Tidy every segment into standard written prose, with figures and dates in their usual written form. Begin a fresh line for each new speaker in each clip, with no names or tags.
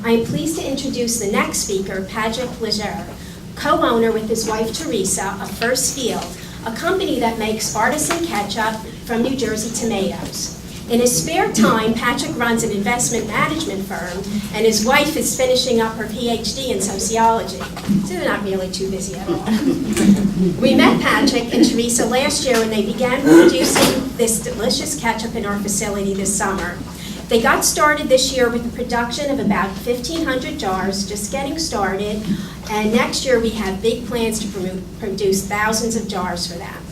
I am pleased to introduce the next speaker, Patrick Leger, co-owner with his wife Teresa of First Field, a company that makes artisan ketchup from New Jersey tomatoes. In his spare time, Patrick runs an investment management firm, and his wife is finishing up her PhD in sociology. So they're not really too busy at all. We met Patrick and Teresa last year when they began producing this delicious ketchup in our facility this summer. They got started this year with the production of about 1,500 jars, just getting started, and next year we have big plans to produce thousands of jars for them,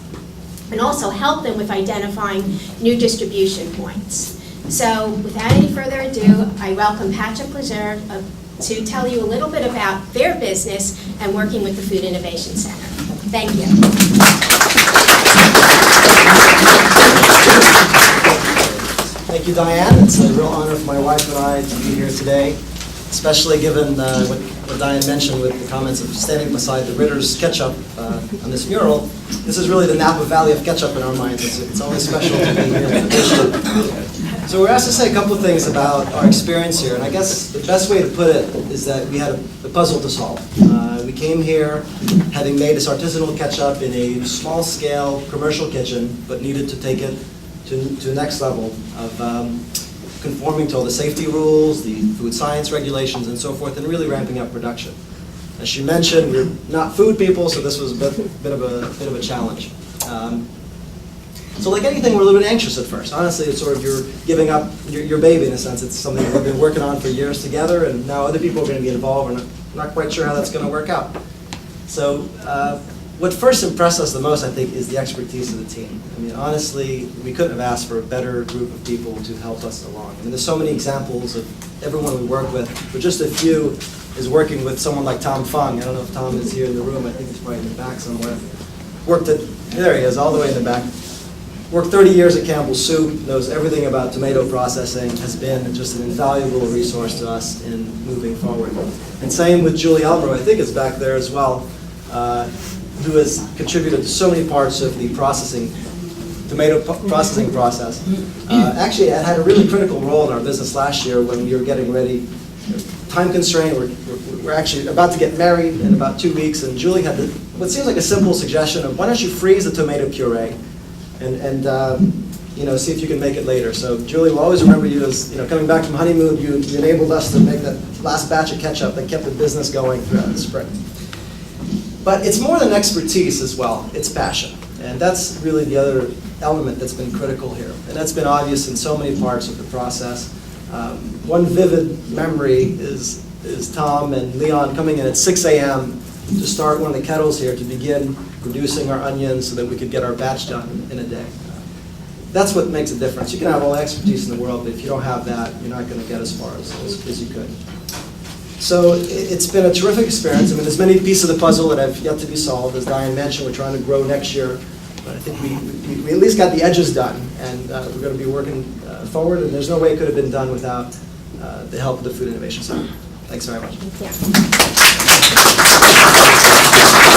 and also help them with identifying new distribution points. So without any further ado, I welcome Patrick Leger to tell you a little bit about their business and working with the Food Innovation Center. Thank you.
Thank you, Diane. It's a real honor for my wife and I to be here today, especially given what Diane mentioned with the comments of standing beside the Rutgers ketchup on this mural. This is really the Napa Valley of ketchup in our minds. It's always special to be here with the dish. So we're asked to say a couple of things about our experience here, and I guess the best way to put it is that we had a puzzle to solve. We came here having made this artisanal ketchup in a small-scale commercial kitchen, but needed to take it to the next level of conforming to all the safety rules, the food science regulations, and so forth, and really ramping up production. As she mentioned, we're not food people, so this was a bit of a challenge. So like anything, we're a little bit anxious at first. Honestly, it's sort of you're giving up your baby in a sense. It's something we've been working on for years together, and now other people are going to get involved. We're not quite sure how that's going to work out. So what first impressed us the most, I think, is the expertise of the team. I mean, honestly, we couldn't have asked for a better group of people to help us along. I mean, there's so many examples of everyone we work with, but just a few is working with someone like Tom Fung. I don't know if Tom is here in the room. I think he's probably in the back somewhere. There he is, all the way in the back. Worked 30 years at Campbell's Soup, knows everything about tomato processing, has been just an invaluable resource to us in moving forward. And same with Julie Elmer, I think is back there as well, who has contributed to so many parts of the tomato processing process. Actually, it had a really critical role in our business last year when we were getting ready. Time constraint, we're actually about to get married in about 2 weeks, and Julie had what seems like a simple suggestion of why don't you freeze the tomato puree and see if you can make it later. So Julie, we'll always remember you as coming back from honeymoon. You enabled us to make that last batch of ketchup that kept the business going throughout the spring. But it's more than expertise as well, it's passion. And that's really the other element that's been critical here. And that's been obvious in so many parts of the process. One vivid memory is Tom and Leon coming in at 6 a.m. to start one of the kettles here to begin producing our onions so that we could get our batch done in a day. That's what makes a difference. You can have all the expertise in the world, but if you don't have that, you're not going to get as far as you could. So it's been a terrific experience. I mean, there's many pieces of the puzzle that have yet to be solved. As Diane mentioned, we're trying to grow next year. But I think we at least got the edges done, and we're going to be working forward, and there's no way it could have been done without the help of the Food Innovation Center. Thanks very much.
Thank you.